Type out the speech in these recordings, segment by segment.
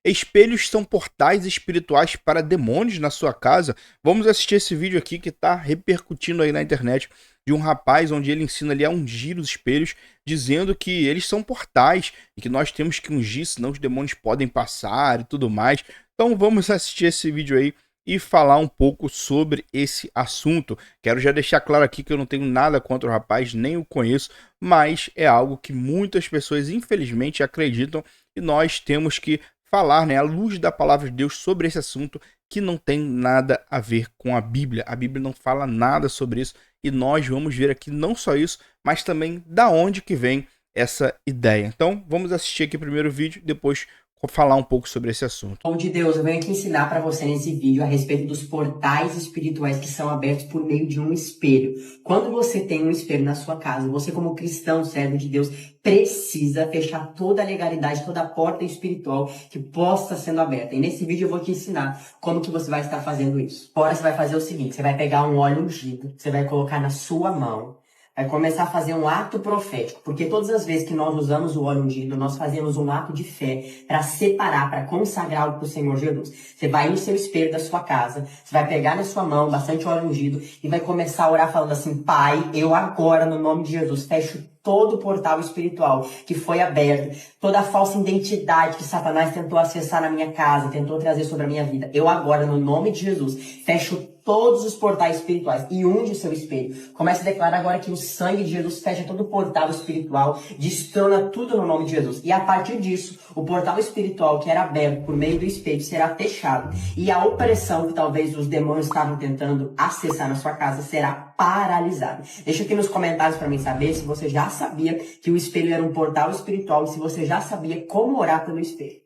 Espelhos são portais espirituais para demônios na sua casa? Vamos assistir esse vídeo aqui que está repercutindo aí na internet de um rapaz onde ele ensina ali a ungir os espelhos, dizendo que eles são portais e que nós temos que ungir, senão os demônios podem passar e tudo mais. Então vamos assistir esse vídeo aí e falar um pouco sobre esse assunto. Quero já deixar claro aqui que eu não tenho nada contra o rapaz, nem o conheço, mas é algo que muitas pessoas infelizmente acreditam e nós temos que falar, né, à luz da palavra de Deus sobre esse assunto que não tem nada a ver com a Bíblia. A Bíblia não fala nada sobre isso e nós vamos ver aqui não só isso, mas também da onde que vem essa ideia. Então, vamos assistir aqui o primeiro vídeo, depois falar um pouco sobre esse assunto. Bom de Deus, eu venho aqui ensinar para você nesse vídeo a respeito dos portais espirituais que são abertos por meio de um espelho. Quando você tem um espelho na sua casa, você como cristão, servo de Deus, precisa fechar toda a legalidade, toda a porta espiritual que possa sendo aberta. E nesse vídeo eu vou te ensinar como que você vai estar fazendo isso. Agora você vai fazer o seguinte, você vai pegar um óleo ungido, você vai colocar na sua mão, vai começar a fazer um ato profético, porque todas as vezes que nós usamos o óleo ungido, nós fazemos um ato de fé para separar, para consagrar algo para o Senhor Jesus. Você vai no seu espelho da sua casa, você vai pegar na sua mão bastante óleo ungido e vai começar a orar falando assim: Pai, eu agora, no nome de Jesus, fecho todo o portal espiritual que foi aberto, toda a falsa identidade que Satanás tentou acessar na minha casa, tentou trazer sobre a minha vida. Eu agora, no nome de Jesus, fecho todos os portais espirituais e unge o seu espelho. Comece a declarar agora que o sangue de Jesus fecha todo o portal espiritual, destrona tudo no nome de Jesus. E a partir disso, o portal espiritual que era aberto por meio do espelho será fechado. E a opressão que talvez os demônios estavam tentando acessar na sua casa será paralisada. Deixa aqui nos comentários para mim saber se você já sabia que o espelho era um portal espiritual e se você já sabia como orar pelo espelho.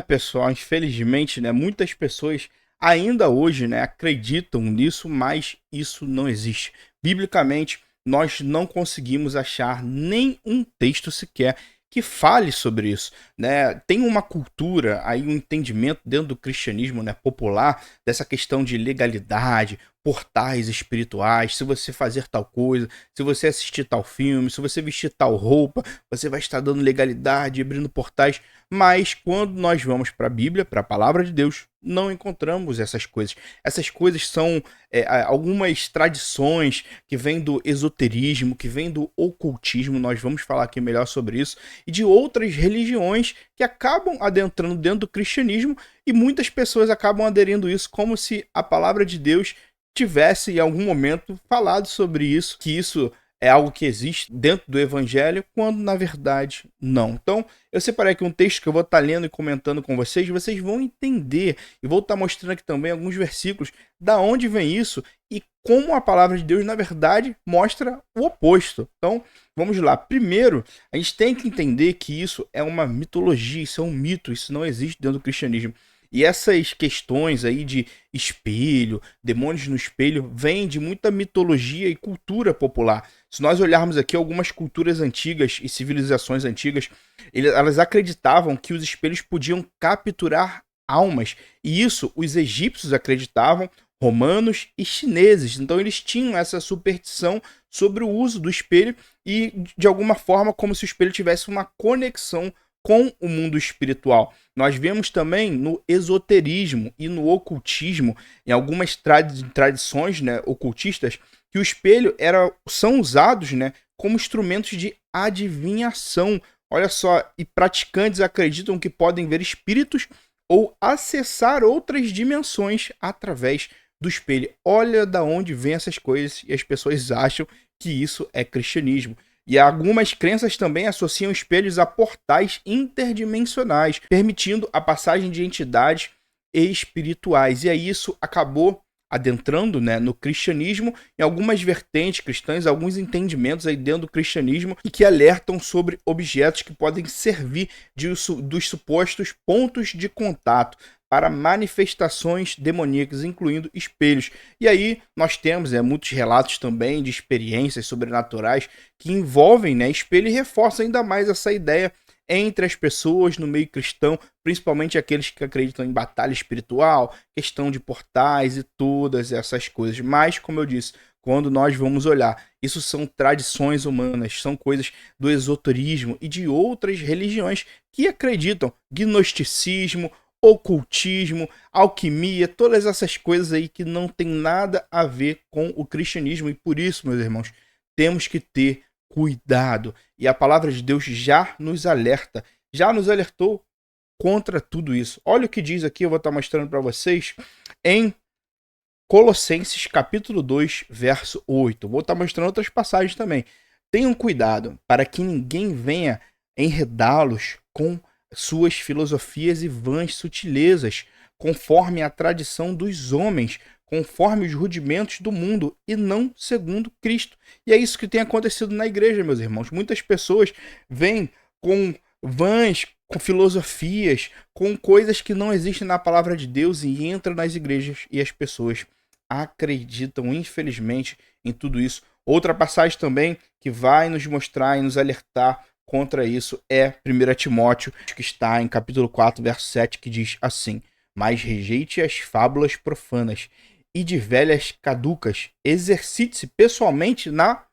Pessoal, infelizmente, né, muitas pessoas ainda hoje, né, acreditam nisso, mas isso não existe. Biblicamente, nós não conseguimos achar nem um texto sequer que fale sobre isso, né? Tem uma cultura aí, um entendimento dentro do cristianismo, né, popular, dessa questão de legalidade, portais espirituais, se você fazer tal coisa, se você assistir tal filme, se você vestir tal roupa, você vai estar dando legalidade, abrindo portais. Mas quando nós vamos para a Bíblia, para a palavra de Deus, não encontramos essas coisas. Essas coisas são algumas tradições que vêm do esoterismo, que vêm do ocultismo, nós vamos falar aqui melhor sobre isso, e de outras religiões que acabam adentrando dentro do cristianismo e muitas pessoas acabam aderindo isso como se a palavra de Deus tivesse em algum momento falado sobre isso, que isso é algo que existe dentro do evangelho, quando na verdade não. Então, eu separei aqui um texto que eu vou estar lendo e comentando com vocês, vocês vão entender, e vou estar mostrando aqui também alguns versículos da onde vem isso e como a palavra de Deus, na verdade, mostra o oposto. Então, vamos lá. Primeiro, a gente tem que entender que isso é uma mitologia, isso é um mito, isso não existe dentro do cristianismo. E essas questões aí de espelho, demônios no espelho, vêm de muita mitologia e cultura popular. Se nós olharmos aqui algumas culturas antigas e civilizações antigas, elas acreditavam que os espelhos podiam capturar almas. E isso os egípcios acreditavam, romanos e chineses. Então eles tinham essa superstição sobre o uso do espelho e, de alguma forma, como se o espelho tivesse uma conexão com o mundo espiritual. Nós vemos também no esoterismo e no ocultismo, em algumas tradições, né, ocultistas, que o espelho são usados, né, como instrumentos de adivinhação. Olha só, e praticantes acreditam que podem ver espíritos ou acessar outras dimensões através do espelho. Olha da onde vem essas coisas e as pessoas acham que isso é cristianismo. E algumas crenças também associam espelhos a portais interdimensionais, permitindo a passagem de entidades espirituais. E aí isso acabou adentrando, né, no cristianismo, em algumas vertentes cristãs, alguns entendimentos aí dentro do cristianismo e que alertam sobre objetos que podem servir dos supostos pontos de contato para manifestações demoníacas, incluindo espelhos. E aí nós temos muitos relatos também de experiências sobrenaturais que envolvem, né, espelho e reforçam ainda mais essa ideia entre as pessoas no meio cristão, principalmente aqueles que acreditam em batalha espiritual, questão de portais e todas essas coisas. Mas, como eu disse, quando nós vamos olhar, isso são tradições humanas, são coisas do esoterismo e de outras religiões que acreditam, gnosticismo, ocultismo, alquimia, todas essas coisas aí que não tem nada a ver com o cristianismo. E por isso, meus irmãos, temos que ter cuidado. E a palavra de Deus já nos alerta, já nos alertou contra tudo isso. Olha o que diz aqui, eu vou estar mostrando para vocês em Colossenses capítulo 2, verso 8. Vou estar mostrando outras passagens também. Tenham cuidado para que ninguém venha enredá-los com suas filosofias e vãs sutilezas, conforme a tradição dos homens, conforme os rudimentos do mundo e não segundo Cristo. E é isso que tem acontecido na igreja, meus irmãos. Muitas pessoas vêm com vãs, com filosofias, com coisas que não existem na palavra de Deus e entram nas igrejas e as pessoas acreditam, infelizmente, em tudo isso. Outra passagem também que vai nos mostrar e nos alertar contra isso é 1 Timóteo, que está em capítulo 4, verso 7, que diz assim: mas rejeite as fábulas profanas e de velhas caducas, exercite-se pessoalmente na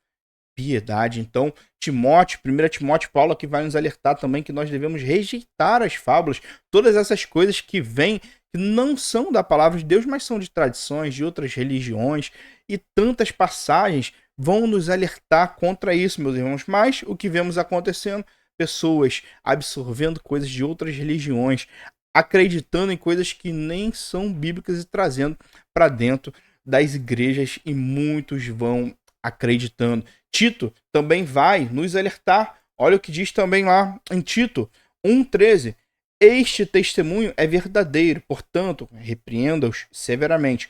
piedade. Então, Timóteo, 1 Timóteo, Paulo que vai nos alertar também que nós devemos rejeitar as fábulas, todas essas coisas que vêm, que não são da palavra de Deus, mas são de tradições, de outras religiões, e tantas passagens vão nos alertar contra isso, meus irmãos. Mas o que vemos acontecendo? Pessoas absorvendo coisas de outras religiões, acreditando em coisas que nem são bíblicas e trazendo para dentro das igrejas, e muitos vão acreditando. Tito também vai nos alertar. Olha o que diz também lá em Tito 1,13. Este testemunho é verdadeiro, portanto, repreenda-os severamente,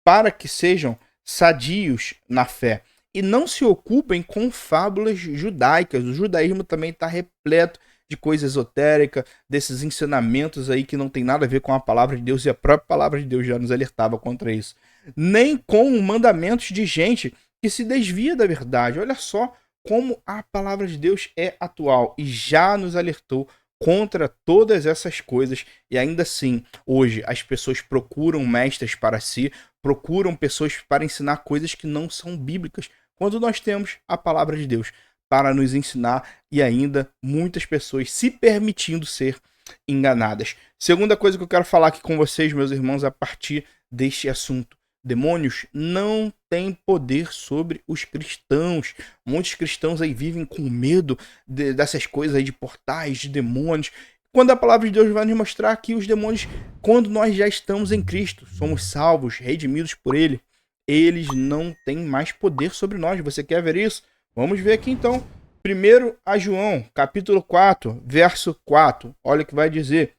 para que sejam sadios na fé e não se ocupem com fábulas judaicas. O judaísmo também está repleto de coisa esotérica, desses ensinamentos aí que não tem nada a ver com a palavra de Deus, e a própria palavra de Deus já nos alertava contra isso. Nem com mandamentos de gente que se desvia da verdade. Olha só como a palavra de Deus é atual e já nos alertou contra todas essas coisas. E ainda assim, hoje as pessoas procuram mestres para si, procuram pessoas para ensinar coisas que não são bíblicas, quando nós temos a palavra de Deus para nos ensinar, e ainda muitas pessoas se permitindo ser enganadas. Segunda coisa que eu quero falar aqui com vocês, meus irmãos, a partir deste assunto: demônios não têm poder sobre os cristãos. Muitos cristãos aí vivem com medo dessas coisas aí de portais, de demônios, quando a palavra de Deus vai nos mostrar que os demônios, quando nós já estamos em Cristo, somos salvos, redimidos por Ele, eles não têm mais poder sobre nós. Você quer ver isso? Vamos ver aqui então. 1 a João, capítulo 4, verso 4. Olha o que vai dizer: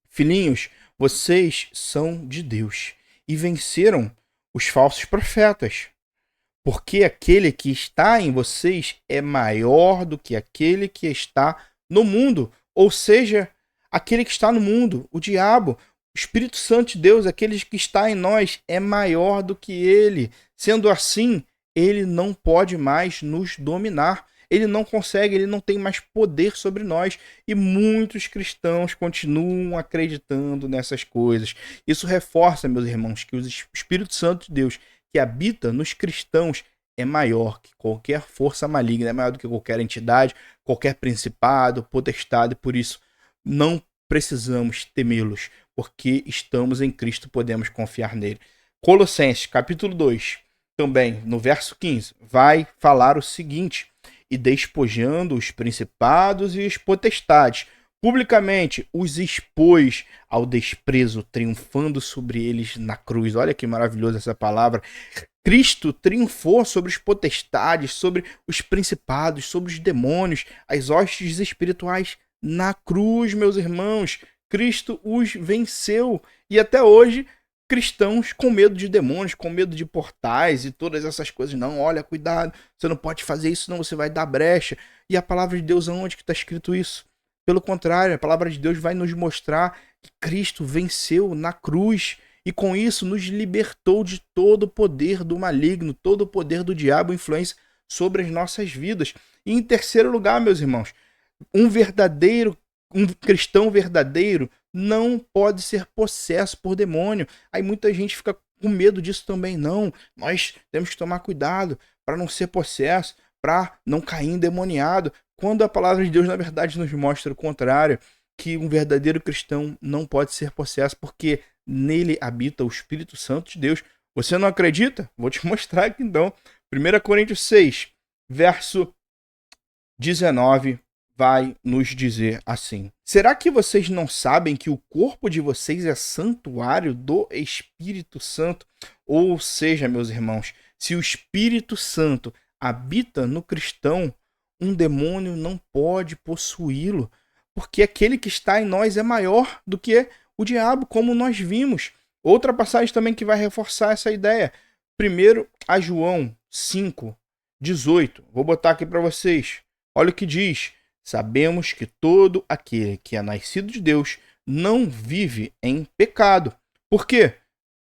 filhinhos, vocês são de Deus e venceram os falsos profetas, porque aquele que está em vocês é maior do que aquele que está no mundo. Ou seja, aquele que está no mundo, o diabo, o Espírito Santo de Deus, aquele que está em nós, é maior do que ele. Sendo assim, ele não pode mais nos dominar. Ele não consegue, ele não tem mais poder sobre nós. E muitos cristãos continuam acreditando nessas coisas. Isso reforça, meus irmãos, que o Espírito Santo de Deus que habita nos cristãos é maior que qualquer força maligna, é maior do que qualquer entidade, qualquer principado, potestade. Por isso, não precisamos temê-los, porque estamos em Cristo, podemos confiar nele. Colossenses, capítulo 2, também, no verso 15, vai falar o seguinte: e despojando os principados e as potestades, publicamente os expôs ao desprezo, triunfando sobre eles na cruz. Olha que maravilhosa essa palavra. Cristo triunfou sobre os potestades, sobre os principados, sobre os demônios, as hostes espirituais na cruz, meus irmãos. Cristo os venceu. E até hoje, cristãos com medo de demônios, com medo de portais e todas essas coisas. Não, olha, cuidado, você não pode fazer isso, não, você vai dar brecha. E a palavra de Deus, aonde que está escrito isso? Pelo contrário, a palavra de Deus vai nos mostrar que Cristo venceu na cruz e com isso nos libertou de todo o poder do maligno, todo o poder do diabo, influência sobre as nossas vidas. E em terceiro lugar, meus irmãos, um cristão verdadeiro não pode ser possesso por demônio. Aí muita gente fica com medo disso também. Não, nós temos que tomar cuidado para não ser possesso, para não cair endemoniado, quando a palavra de Deus, na verdade, nos mostra o contrário. que um verdadeiro cristão não pode ser possesso, porque nele habita o Espírito Santo de Deus. Você não acredita? Vou te mostrar aqui então. 1 Coríntios 6, verso 19, vai nos dizer assim: será que vocês não sabem que o corpo de vocês é santuário do Espírito Santo? Ou seja, meus irmãos, se o Espírito Santo habita no cristão, um demônio não pode possuí-lo, porque aquele que está em nós é maior do que o diabo, como nós vimos. Outra passagem também que vai reforçar essa ideia. 1 João 5, 18. Vou botar aqui para vocês. Olha o que diz: sabemos que todo aquele que é nascido de Deus não vive em pecado. Por quê?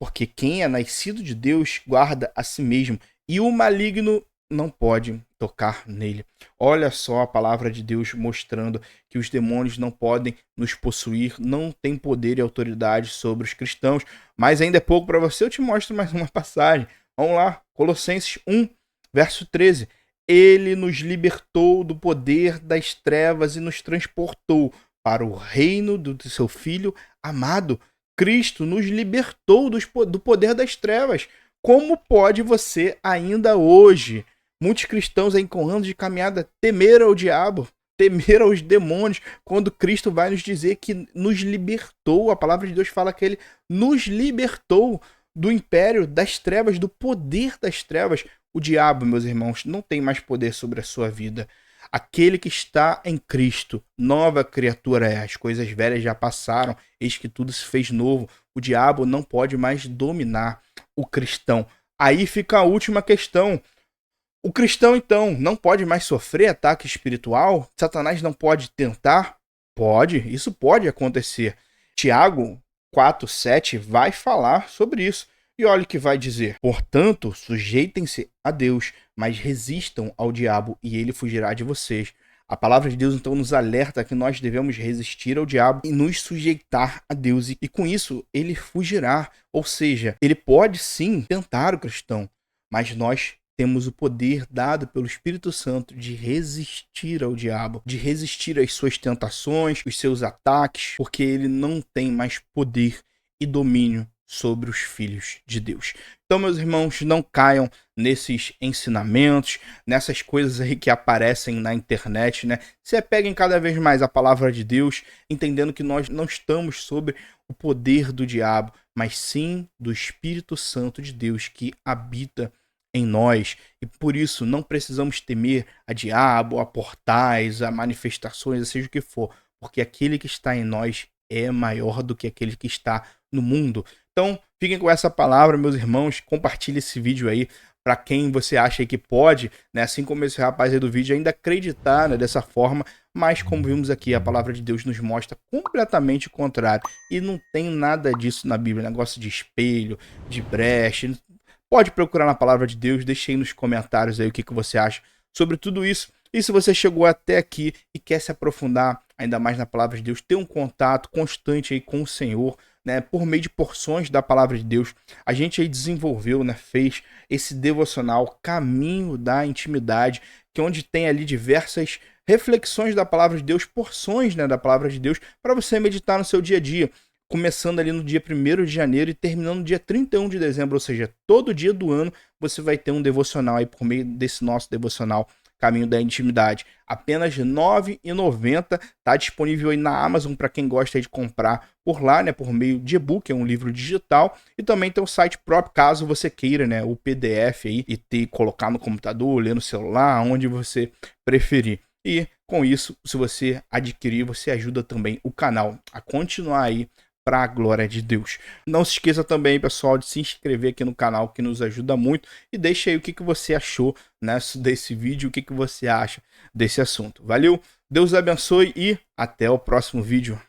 Porque quem é nascido de Deus guarda a si mesmo, e o maligno não pode tocar nele. Olha só a palavra de Deus mostrando que os demônios não podem nos possuir, não têm poder e autoridade sobre os cristãos. Mas ainda é pouco para você, eu te mostro mais uma passagem. Vamos lá, Colossenses 1, verso 13. Ele nos libertou do poder das trevas e nos transportou para o reino do seu Filho amado. Cristo nos libertou do poder das trevas. Como pode você ainda hoje, muitos cristãos aí com anos de caminhada, temer ao diabo, temer aos demônios, quando Cristo vai nos dizer que nos libertou? A palavra de Deus fala que ele nos libertou do império das trevas, do poder das trevas. O diabo, meus irmãos, não tem mais poder sobre a sua vida. Aquele que está em Cristo, nova criatura é. As coisas velhas já passaram, eis que tudo se fez novo. O diabo não pode mais dominar o cristão. Aí fica a última questão. O cristão, então, não pode mais sofrer ataque espiritual? Satanás não pode tentar? Pode, isso pode acontecer. Tiago 4:7 vai falar sobre isso. E olha o que vai dizer: portanto, sujeitem-se a Deus, mas resistam ao diabo e ele fugirá de vocês. A palavra de Deus então nos alerta que nós devemos resistir ao diabo e nos sujeitar a Deus, e com isso ele fugirá. Ou seja, ele pode sim tentar o cristão, mas nós temos o poder dado pelo Espírito Santo de resistir ao diabo, de resistir às suas tentações, os seus ataques, porque ele não tem mais poder e domínio sobre os filhos de Deus. Então, meus irmãos, não caiam nesses ensinamentos, nessas coisas aí que aparecem na internet, né? Se apeguem cada vez mais à palavra de Deus, entendendo que nós não estamos sob o poder do diabo, mas sim do Espírito Santo de Deus que habita em nós, e por isso não precisamos temer a diabo, a portais, a manifestações, seja o que for, porque aquele que está em nós é maior do que aquele que está no mundo. Então, fiquem com essa palavra, meus irmãos. Compartilhe esse vídeo aí para quem você acha que pode, né, assim como esse rapaz aí do vídeo, ainda acreditar, né, dessa forma. Mas, como vimos aqui, a palavra de Deus nos mostra completamente o contrário. E não tem nada disso na Bíblia, negócio de espelho, de brecha. Pode procurar na palavra de Deus, deixe aí nos comentários aí o que você acha sobre tudo isso. E se você chegou até aqui e quer se aprofundar ainda mais na palavra de Deus, ter um contato constante aí com o Senhor, né, por meio de porções da palavra de Deus, a gente aí desenvolveu, né, fez esse devocional Caminho da Intimidade, que é onde tem ali diversas reflexões da palavra de Deus, porções, né, da palavra de Deus, para você meditar no seu dia a dia, começando ali no dia 1º de janeiro e terminando no dia 31 de dezembro, ou seja, todo dia do ano você vai ter um devocional aí por meio desse nosso devocional Caminho da Intimidade. Apenas R$ 9,90, tá disponível aí na Amazon para quem gosta de comprar por lá, né, por meio de e-book, é um livro digital, e também tem o site próprio, caso você queira, né, o PDF aí e colocar no computador, ler no celular, onde você preferir. E com isso, se você adquirir, você ajuda também o canal a continuar aí para a glória de Deus. Não se esqueça também, pessoal, de se inscrever aqui no canal, que nos ajuda muito, e deixa aí o que você achou, né, desse vídeo, o que você acha desse assunto. Valeu, Deus abençoe e até o próximo vídeo.